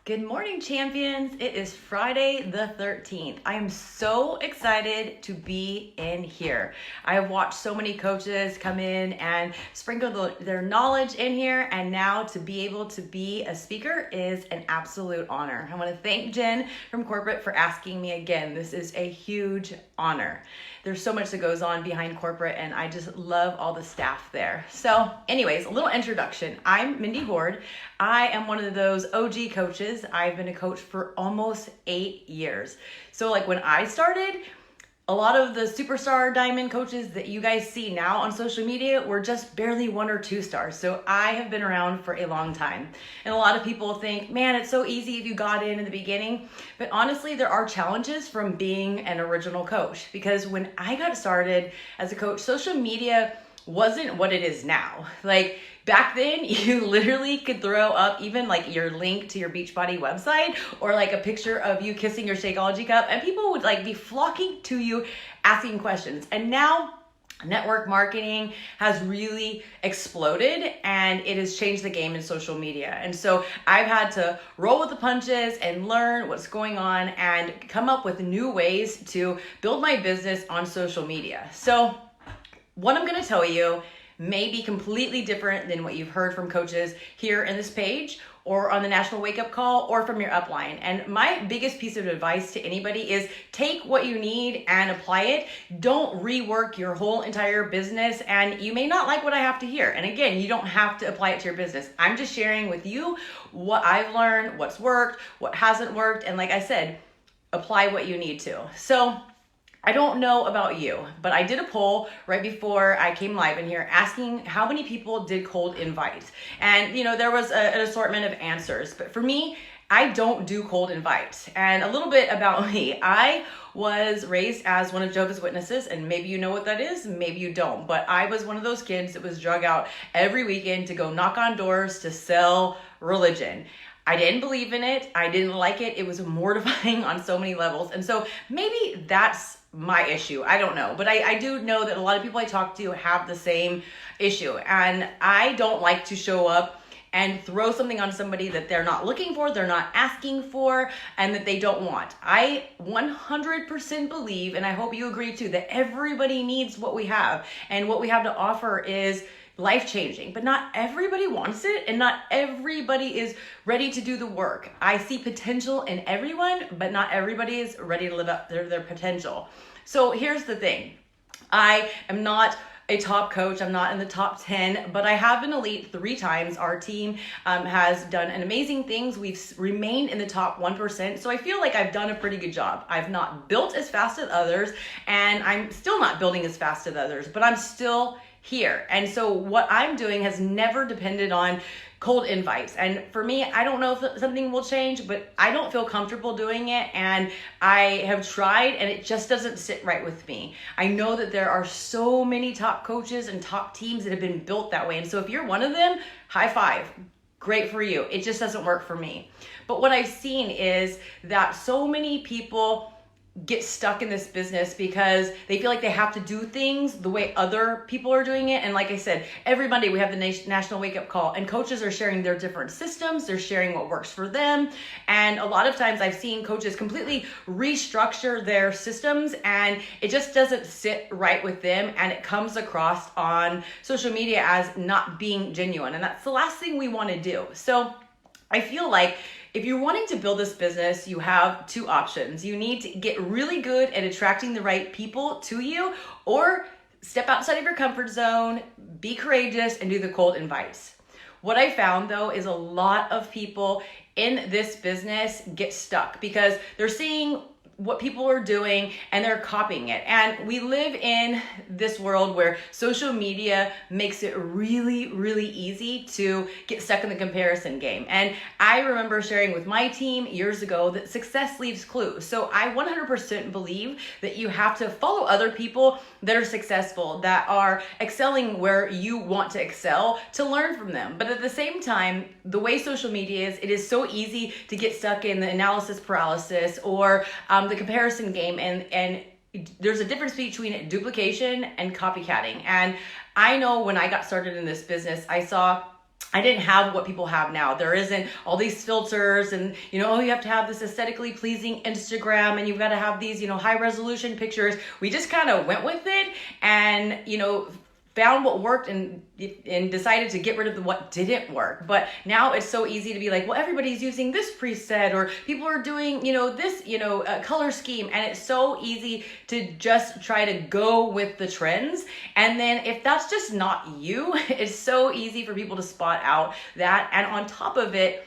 Good morning, champions. It is Friday the 13th. I am so excited to be in here. I have watched so many coaches come in and sprinkle their knowledge in here, and now to be able to be a speaker is an absolute honor. I want to thank Jen from corporate for asking me again. This is a huge honor. There's so much that goes on behind corporate, and I just love all the staff there. So anyways, a little introduction. I'm Mindy Hord. I am one of those OG coaches. I've been a coach for almost 8 years. So like when I started, a lot of the superstar diamond coaches that you guys see now on social media were just barely 1 or 2 stars. So I have been around for a long time. And a lot of people think, man, it's so easy if you got in the beginning. But honestly, there are challenges from being an original coach. Because when I got started as a coach, social media wasn't what it is now. Like back then, you literally could throw up even like your link to your Beachbody website or like a picture of you kissing your Shakeology cup, and people would like be flocking to you asking questions. And now network marketing has really exploded, and it has changed the game in social media. And so I've had to roll with the punches and learn what's going on and come up with new ways to build my business on social media. So what I'm going to tell you may be completely different than what you've heard from coaches here in this page or on the National Wake Up Call or from your upline. And my biggest piece of advice to anybody is take what you need and apply it. Don't rework your whole entire business. And you may not like what I have to hear. And again, you don't have to apply it to your business. I'm just sharing with you what I've learned, what's worked, what hasn't worked. And like I said, apply what you need to. So I don't know about you, but I did a poll right before I came live in here asking how many people did cold invite. And, there was an assortment of answers. But for me, I don't do cold invites. And a little bit about me. I was raised as one of Jehovah's Witnesses, and maybe you know what that is, maybe you don't. But I was one of those kids that was drug out every weekend to go knock on doors to sell religion. I didn't believe in it. I didn't like it. It was mortifying on so many levels. And so maybe that's my issue. I don't know. But I do know that a lot of people I talk to have the same issue. And I don't like to show up and throw something on somebody that they're not looking for, they're not asking for, and that they don't want. I 100% believe, and I hope you agree too, that everybody needs what we have. And what we have to offer is life-changing, but not everybody wants it, and not everybody is ready to do the work. I see potential in everyone, but not everybody is ready to live up their potential. So here's the thing. I am not a top coach. I'm not in the top 10, but I have been elite 3 times. Our team has done an amazing things. We've remained in the top 1%. So I feel like I've done a pretty good job. I've not built as fast as others, and I'm still not building as fast as others, but I'm still here. And so what I'm doing has never depended on cold invites. And for me, I don't know if something will change, but I don't feel comfortable doing it. And I have tried, and it just doesn't sit right with me. I know that there are so many top coaches and top teams that have been built that way. And so if you're one of them, high five. Great for you. It just doesn't work for me. But what I've seen is that so many people get stuck in this business because they feel like they have to do things the way other people are doing it. And like I said, every Monday we have the National Wake Up Call, and coaches are sharing their different systems. They're sharing what works for them. And a lot of times I've seen coaches completely restructure their systems, and it just doesn't sit right with them. And it comes across on social media as not being genuine. And that's the last thing we want to do. So I feel like if you're wanting to build this business, you have 2 options. You need to get really good at attracting the right people to you, or step outside of your comfort zone, be courageous, and do the cold invites. What I found though is a lot of people in this business get stuck because they're seeing what people are doing and they're copying it. And we live in this world where social media makes it really, really easy to get stuck in the comparison game. And I remember sharing with my team years ago that success leaves clues. So I 100% believe that you have to follow other people that are successful, that are excelling where you want to excel, to learn from them. But at the same time, the way social media is, it is so easy to get stuck in the analysis paralysis or the comparison game, and there's a difference between duplication and copycatting. And I know when I got started in this business, I saw I didn't have what people have now. There isn't all these filters and, oh, you have to have this aesthetically pleasing Instagram and you've got to have these, high resolution pictures. We just kind of went with it and, found what worked and decided to get rid of what didn't work. But now it's so easy to be like, well, everybody's using this preset or people are doing, this, color scheme. And it's so easy to just try to go with the trends. And then if that's just not you, it's so easy for people to spot out that. And on top of it,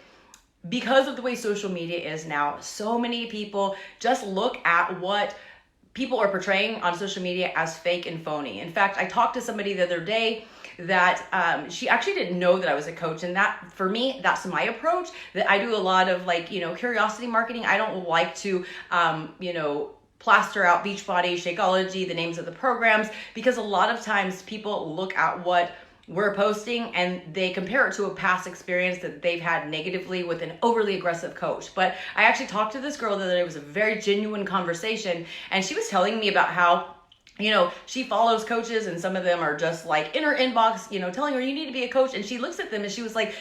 because of the way social media is now, so many people just look at what people are portraying on social media as fake and phony. In fact, I talked to somebody the other day that she actually didn't know that I was a coach. And that, for me, that's my approach. That I do a lot of curiosity marketing. I don't like to, plaster out Beachbody, Shakeology, the names of the programs, because a lot of times people look at what we're posting and they compare it to a past experience that they've had negatively with an overly aggressive coach. But I actually talked to this girl the other day. It was a very genuine conversation, and she was telling me about how she follows coaches and some of them are just like in her inbox, telling her you need to be a coach. And she looks at them and she was like,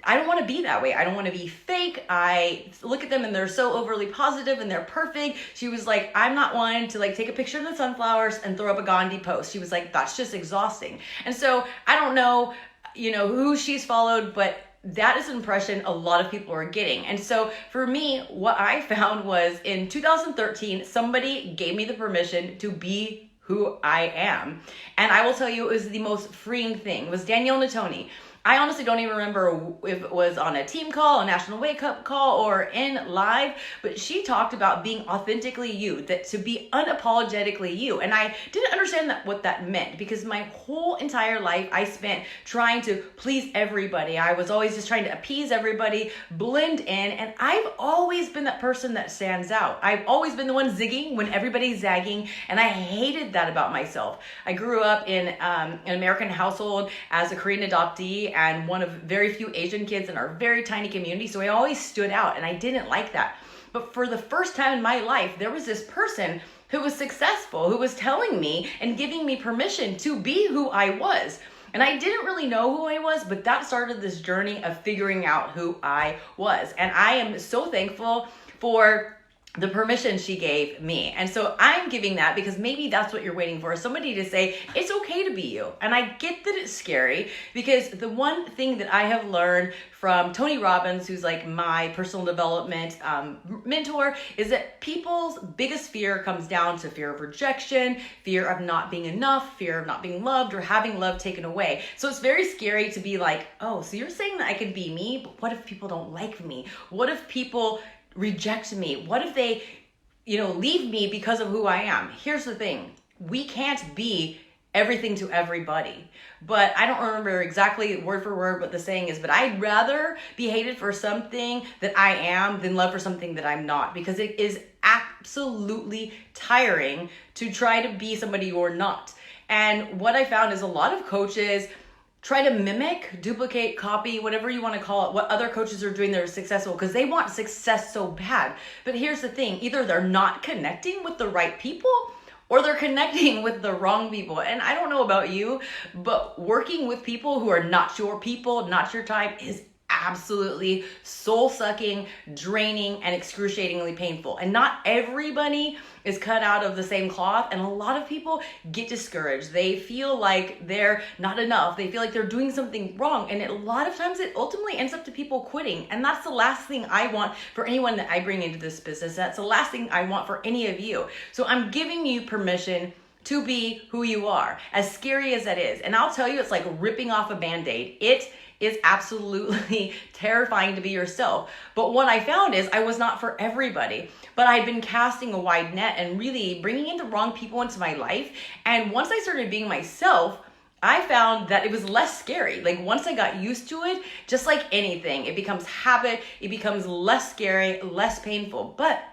I don't want to be that way. I don't want to be fake. I look at them and they're so overly positive and they're perfect. She was like, I'm not one to take a picture of the sunflowers and throw up a Gandhi post. She was like, that's just exhausting. And so I don't know, who she's followed, but that is an impression a lot of people are getting. And so for me, what I found was in 2013, somebody gave me the permission to be who I am. And I will tell you, it was the most freeing thing. It was Danielle Natoni. I honestly don't even remember if it was on a team call, a national wake up call, or in live, but she talked about being authentically you, that to be unapologetically you. And I didn't understand what that meant, because my whole entire life I spent trying to please everybody. I was always just trying to appease everybody, blend in, and I've always been that person that stands out. I've always been the one zigging when everybody's zagging, and I hated that about myself. I grew up in an American household as a Korean adoptee and one of very few Asian kids in our very tiny community. So I always stood out and I didn't like that. But for the first time in my life, there was this person who was successful, who was telling me and giving me permission to be who I was. And I didn't really know who I was, but that started this journey of figuring out who I was. And I am so thankful for the permission she gave me. And so I'm giving that because maybe that's what you're waiting for, somebody to say, it's okay to be you. And I get that it's scary, because the one thing that I have learned from Tony Robbins, who's like my personal development mentor, is that people's biggest fear comes down to fear of rejection, fear of not being enough, fear of not being loved, or having love taken away. So it's very scary to be like, oh, so you're saying that I can be me, but what if people don't like me? What if people reject me? What if they, leave me because of who I am? Here's the thing. We can't be everything to everybody. But I don't remember exactly word for word what the saying is, but I'd rather be hated for something that I am than loved for something that I'm not, because it is absolutely tiring to try to be somebody you're not. And what I found is a lot of coaches try to mimic, duplicate, copy, whatever you want to call it, what other coaches are doing that are successful, because they want success so bad. But here's the thing, either they're not connecting with the right people or they're connecting with the wrong people. And I don't know about you, but working with people who are not your people, not your type, is absolutely soul-sucking, draining, and excruciatingly painful. And not everybody is cut out of the same cloth, and a lot of people get discouraged. They feel like they're not enough. They feel like they're doing something wrong, and a lot of times it ultimately ends up to people quitting. And that's the last thing I want for anyone that I bring into this business. That's the last thing I want for any of you. So I'm giving you permission to be who you are, as scary as that is. And I'll tell you, it's like ripping off a Band-Aid. It is absolutely terrifying to be yourself. But what I found is I was not for everybody, but I'd been casting a wide net and really bringing in the wrong people into my life. And once I started being myself, I found that it was less scary. Like once I got used to it, just like anything, it becomes habit, it becomes less scary, less painful. But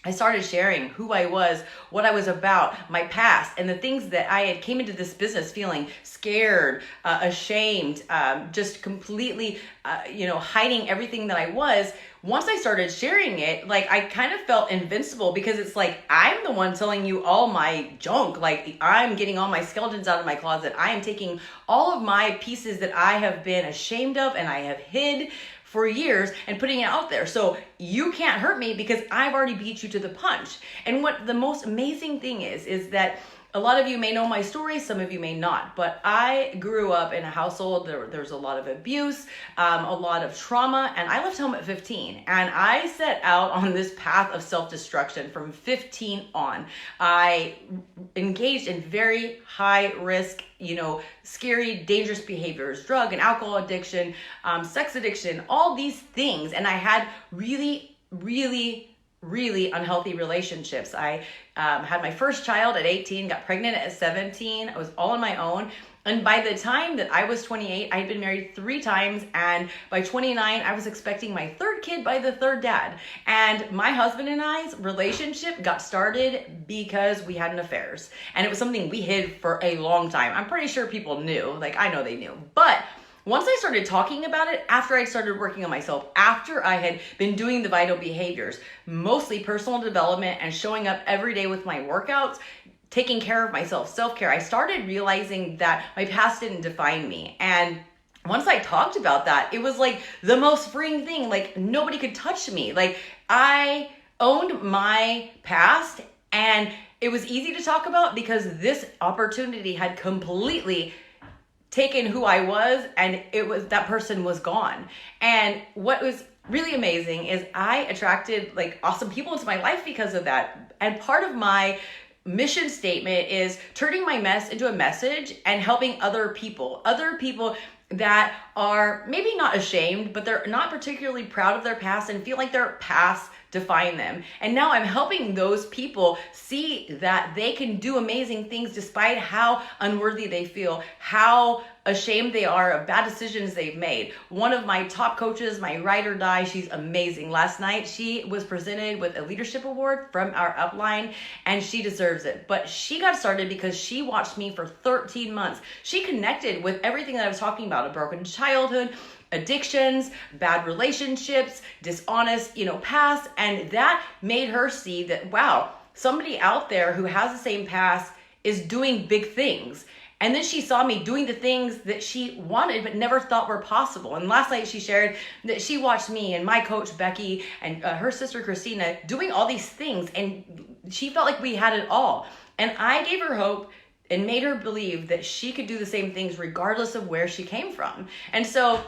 I started sharing who I was, what I was about, my past, and the things that I had came into this business feeling scared, ashamed, just completely, hiding everything that I was. Once I started sharing it, like I kind of felt invincible, because it's like, I'm the one telling you all my junk. Like, I'm getting all my skeletons out of my closet. I am taking all of my pieces that I have been ashamed of and I have hid for years and putting it out there. So you can't hurt me because I've already beat you to the punch. And what the most amazing thing is that a lot of you may know my story, some of you may not, but I grew up in a household, there's a lot of abuse, a lot of trauma, and I left home at 15. And I set out on this path of self-destruction from 15 on. I engaged in very high risk, scary, dangerous behaviors, drug and alcohol addiction, sex addiction, all these things. And I had really, really, really unhealthy relationships. I had my first child at 18, got pregnant at 17. I was all on my own. And by the time that I was 28, I had been married 3 times. And by 29, I was expecting my 3rd kid by the 3rd dad. And my husband and I's relationship got started because we had an affairs. And it was something we hid for a long time. I'm pretty sure people knew, like I know they knew. But once I started talking about it, after I started working on myself, after I had been doing the vital behaviors, mostly personal development and showing up every day with my workouts, taking care of myself, self-care, I started realizing that my past didn't define me. And once I talked about that, it was like the most freeing thing. Like, nobody could touch me. Like, I owned my past, and it was easy to talk about because this opportunity had completely taken who I was, and that person was gone. And what was really amazing is I attracted like awesome people into my life because of that. And part of my mission statement is turning my mess into a message and helping other people that are maybe not ashamed, but they're not particularly proud of their past and feel like their past define them. And now I'm helping those people see that they can do amazing things despite how unworthy they feel, how ashamed they are of bad decisions they've made. One of my top coaches, my ride or die, she's amazing. Last night, she was presented with a leadership award from our upline, and she deserves it. But she got started because she watched me for 13 months. She connected with everything that I was talking about, a broken childhood, addictions, bad relationships, dishonest, past. And that made her see that, wow, somebody out there who has the same past is doing big things. And then she saw me doing the things that she wanted but never thought were possible. And last night she shared that she watched me and my coach Becky and her sister Christina doing all these things, and she felt like we had it all. And I gave her hope and made her believe that she could do the same things regardless of where she came from. And so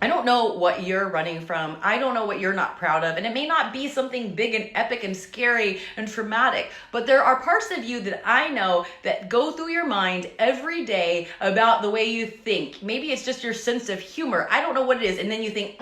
I don't know what you're running from. I don't know what you're not proud of. And it may not be something big and epic and scary and traumatic, but there are parts of you that I know that go through your mind every day about the way you think. Maybe it's just your sense of humor. I don't know what it is. And then you think,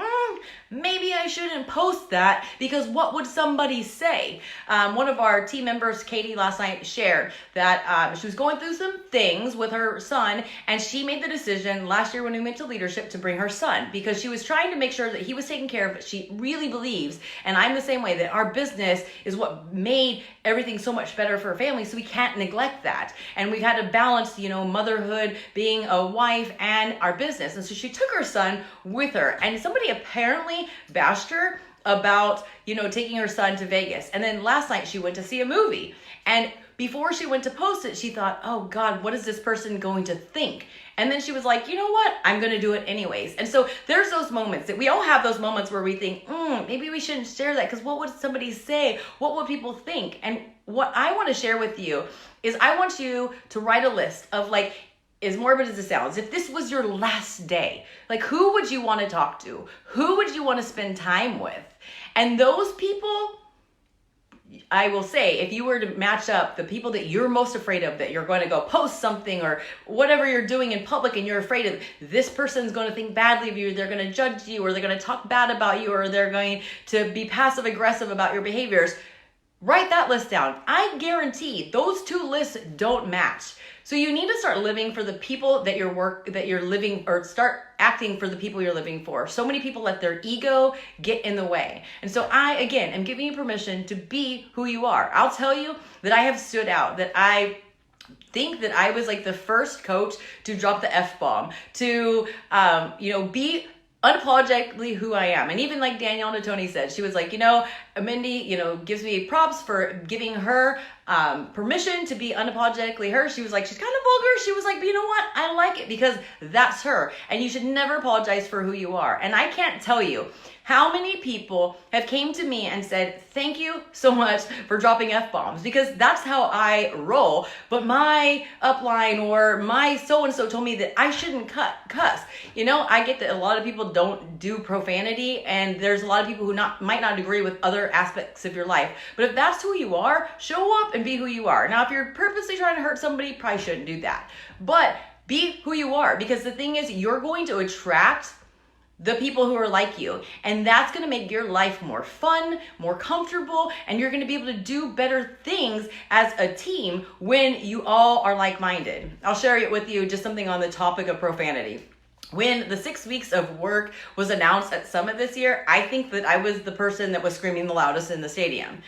maybe I shouldn't post that because what would somebody say? One of our team members, Katie, last night shared that she was going through some things with her son, and she made the decision last year when we went to leadership to bring her son because she was trying to make sure that he was taken care of. But she really believes, and I'm the same way, that our business is what made everything so much better for her family, so we can't neglect that. And we've had to balance, motherhood, being a wife, and our business. And so she took her son with her, and somebody apparently bashed her about, taking her son to Vegas. And then last night she went to see a movie. And before she went to post it, she thought, oh God, what is this person going to think? And then she was like, you know what? I'm going to do it anyways. And so there's those moments that we all have, those moments where we think, maybe we shouldn't share that because what would somebody say? What would people think? And what I want to share with you is I want you to write a list of, like, as morbid as it sounds, if this was your last day, like, who would you want to talk to? Who would you want to spend time with? And those people, I will say, if you were to match up the people that you're most afraid of, that you're going to go post something or whatever you're doing in public and you're afraid of, this person's going to think badly of you, they're going to judge you, or they're going to talk bad about you, or they're going to be passive aggressive about your behaviors, write that list down. I guarantee those 2 lists don't match. So you need to start living for the people that you're living, or start acting for the people you're living for. So many people let their ego get in the way. And so I, again, am giving you permission to be who you are. I'll tell you that I have stood out, that I think that I was like the first coach to drop the F-bomb, to, be unapologetically who I am. And even like Danielle Natoni said, she was like, Mindy, gives me props for giving her permission to be unapologetically her. She was like, she's kind of vulgar. She was like, but you know what? I like it because that's her. And you should never apologize for who you are. And I can't tell you how many people have came to me and said, thank you so much for dropping F-bombs, because that's how I roll. But my upline or my so-and-so told me that I shouldn't cuss. I get that a lot of people don't do profanity, and there's a lot of people who might not agree with other aspects of your life. But if that's who you are, show up and be who you are. Now, if you're purposely trying to hurt somebody, probably shouldn't do that. But be who you are, because the thing is, you're going to attract the people who are like you, and that's going to make your life more fun, more comfortable, and you're going to be able to do better things as a team when you all are like-minded. I'll share it with you, just something on the topic of profanity. When the 6 weeks of work was announced at Summit this year, I think that I was the person that was screaming the loudest in the stadium.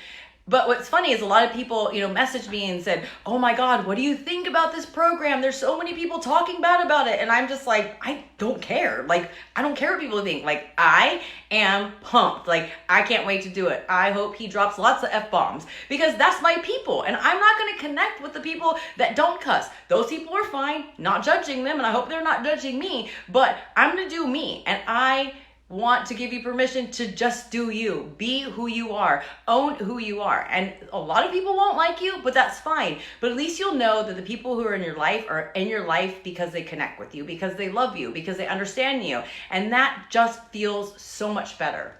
But what's funny is a lot of people, messaged me and said, oh my God, what do you think about this program? There's so many people talking bad about it. And I'm just like, I don't care. I don't care what people think. I am pumped. I can't wait to do it. I hope he drops lots of F-bombs, because that's my people. And I'm not going to connect with the people that don't cuss. Those people are fine, not judging them. And I hope they're not judging me, but I'm going to do me. And I want to give you permission to just do you. Be who you are. Own who you are. And a lot of people won't like you, but that's fine. But at least you'll know that the people who are in your life are in your life because they connect with you, because they love you, because they understand you. And that just feels so much better.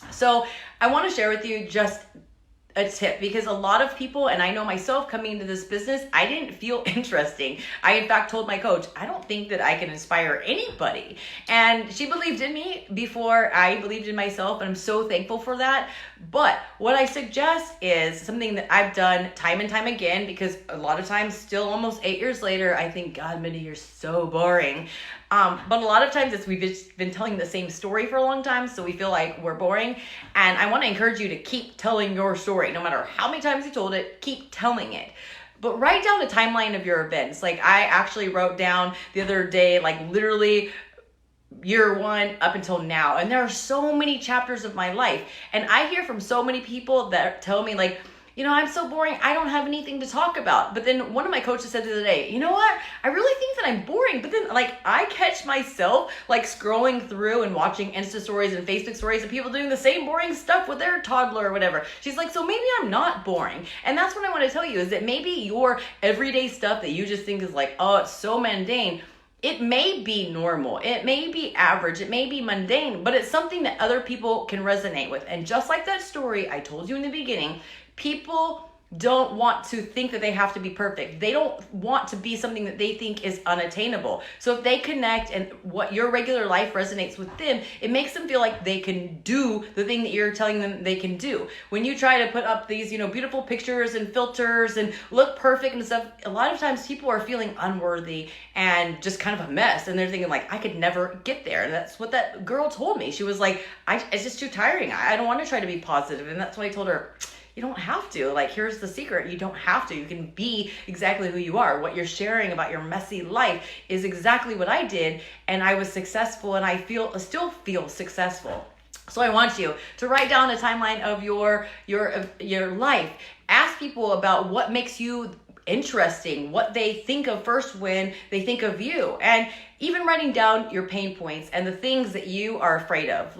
So I want to share with you just a tip, because a lot of people, and I know myself coming into this business, I didn't feel interesting. I in fact told my coach, I don't think that I can inspire anybody. And she believed in me before I believed in myself, and I'm so thankful for that. But what I suggest is something that I've done time and time again, because a lot of times, still almost 8 years later, I think, God, Mindy, you're so boring. But a lot of times we've just been telling the same story for a long time, so we feel like we're boring. And I want to encourage you to keep telling your story. No matter how many times you told it, keep telling it. But write down a timeline of your events. I actually wrote down the other day, literally year one up until now. And there are so many chapters of my life. And I hear from so many people that tell me I'm so boring, I don't have anything to talk about. But then one of my coaches said the other day, you know what? I really think that I'm boring. But then I catch myself scrolling through and watching Insta stories and Facebook stories of people doing the same boring stuff with their toddler or whatever. She's like, so maybe I'm not boring. And that's what I want to tell you, is that maybe your everyday stuff that you just think is oh, it's so mundane. It may be normal, it may be average, it may be mundane, but it's something that other people can resonate with. And just like that story I told you in the beginning, people don't want to think that they have to be perfect. They don't want to be something that they think is unattainable. So if they connect and what your regular life resonates with them, it makes them feel like they can do the thing that you're telling them they can do. When you try to put up these, beautiful pictures and filters and look perfect and stuff, a lot of times people are feeling unworthy and just kind of a mess. And they're thinking I could never get there. And that's what that girl told me. She was like, it's just too tiring. I don't want to try to be positive. And that's why I told her, you don't have to. Here's the secret. You don't have to. You can be exactly who you are. What you're sharing about your messy life is exactly what I did, and I was successful, and I still feel successful. So I want you to write down a timeline of your life. Ask people about what makes you interesting, what they think of first when they think of you, and even writing down your pain points and the things that you are afraid of,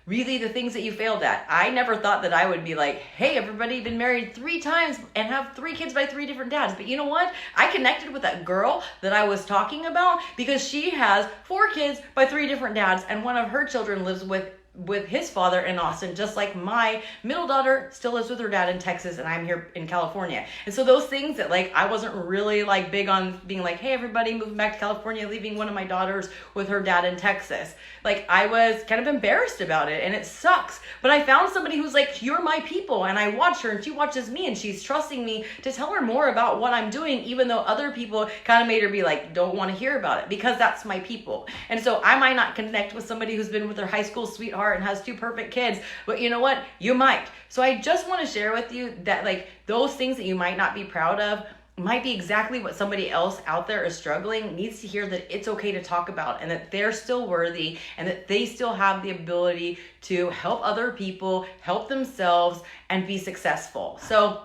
really the things that you failed at. I never thought that I would be hey, everybody, been married 3 times and have 3 kids by 3 different dads. But you know what? I connected with that girl that I was talking about because she has 4 kids by 3 different dads, and one of her children lives with with his father in Austin, just like my middle daughter still lives with her dad in Texas and I'm here in California. And so those things that like I wasn't really like big on being like, hey everybody, moving back to California, leaving one of my daughters with her dad in Texas. Like I was kind of embarrassed about it and it sucks. But I found somebody who's like, you're my people, and I watch her and she watches me and she's trusting me to tell her more about what I'm doing, even though other people kind of made her be like, don't want to hear about it, because that's my people. And so I might not connect with somebody who's been with their high school sweetheart and has 2 perfect kids, but you know what? You might. So I just want to share with you that like those things that you might not be proud of might be exactly what somebody else out there is struggling, needs to hear that it's okay to talk about and that they're still worthy and that they still have the ability to help other people, help themselves, and be successful. So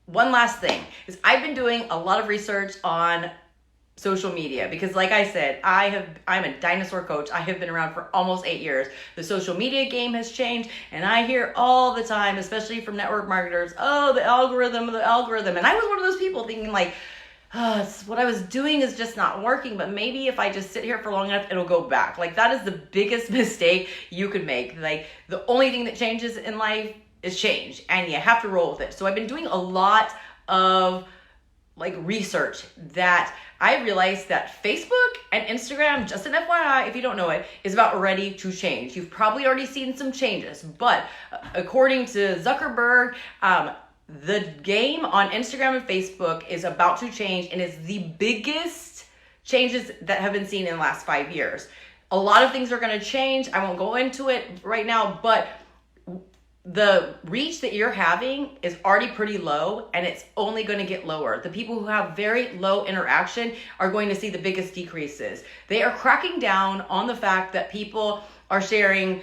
one last thing is I've been doing a lot of research on social media because like I said, I'm a dinosaur coach. I have been around for almost 8 years. The social media game has changed and I hear all the time, especially from network marketers, oh, the algorithm. And I was one of those people thinking like, what I was doing is just not working, but maybe if I just sit here for long enough, it'll go back. Like that is the biggest mistake you could make. Like the only thing that changes in life is change and you have to roll with it. So I've been doing a lot of like research that I realized that Facebook and Instagram, just an FYI, if you don't know it, is about ready to change. You've probably already seen some changes, but according to Zuckerberg, the game on Instagram and Facebook is about to change and is the biggest changes that have been seen in the last 5 years. A lot of things are going to change. I won't go into it right now, but the reach that you're having is already pretty low and it's only going to get lower. The people who have very low interaction are going to see the biggest decreases. They are cracking down on the fact that people are sharing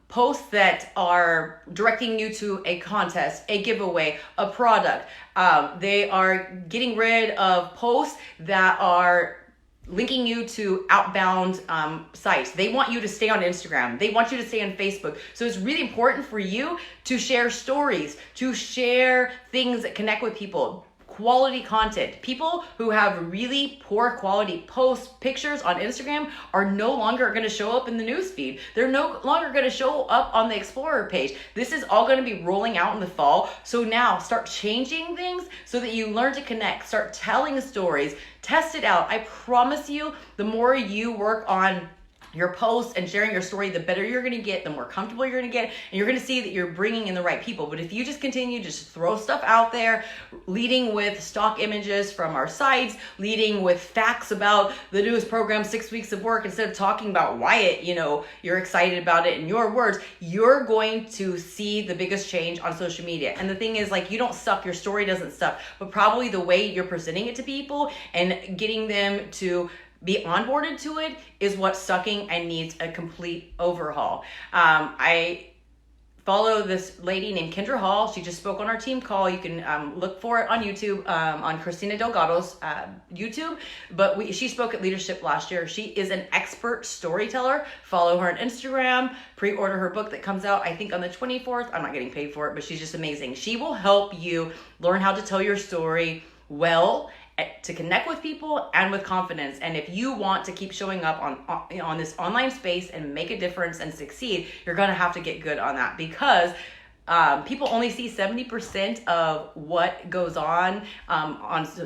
posts that are directing you to a contest, a giveaway, a product. They are getting rid of posts that are linking you to outbound sites. They want you to stay on Instagram. They want you to stay on Facebook. So it's really important for you to share stories, to share things that connect with people. Quality content. People who have really poor quality posts, pictures on Instagram are no longer going to show up in the newsfeed. They're no longer going to show up on the Explorer page. This is all going to be rolling out in the fall. So now start changing things so that you learn to connect, start telling stories, test it out. I promise you, the more you work on your posts and sharing your story, the better you're going to get, the more comfortable you're going to get, and you're going to see that you're bringing in the right people. But if you just continue to just throw stuff out there, leading with stock images from our sites, leading with facts about the newest program, 6 weeks of work, instead of talking about why you're excited about it in your words, you're going to see the biggest change on social media. And the thing is, like, you don't suck, your story doesn't suck, but probably the way you're presenting it to people and getting them to be onboarded to it is what's sucking and needs a complete overhaul. I follow this lady named Kendra Hall. She just spoke on our team call. You can look for it on YouTube, on Christina Delgado's YouTube. But she spoke at Leadership last year. She is an expert storyteller. Follow her on Instagram. Pre-order her book that comes out, I think, on the 24th. I'm not getting paid for it, but she's just amazing. She will help you learn how to tell your story well, to connect with people and with confidence. And if you want to keep showing up on this online space and make a difference and succeed, you're going to have to get good on that, because people only see 70% of what goes on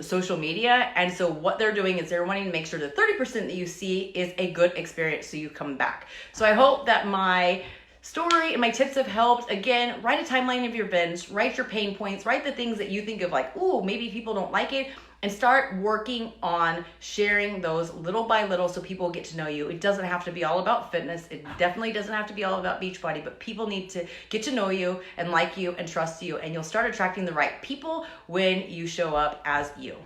social media. And so what they're doing is they're wanting to make sure the 30% that you see is a good experience so you come back. So I hope that my story and my tips have helped. Again, write a timeline of your events, write your pain points, write the things that you think of like, ooh, maybe people don't like it, and start working on sharing those little by little so people get to know you. It doesn't have to be all about fitness. It definitely doesn't have to be all about Beachbody, but people need to get to know you and like you and trust you, and you'll start attracting the right people when you show up as you.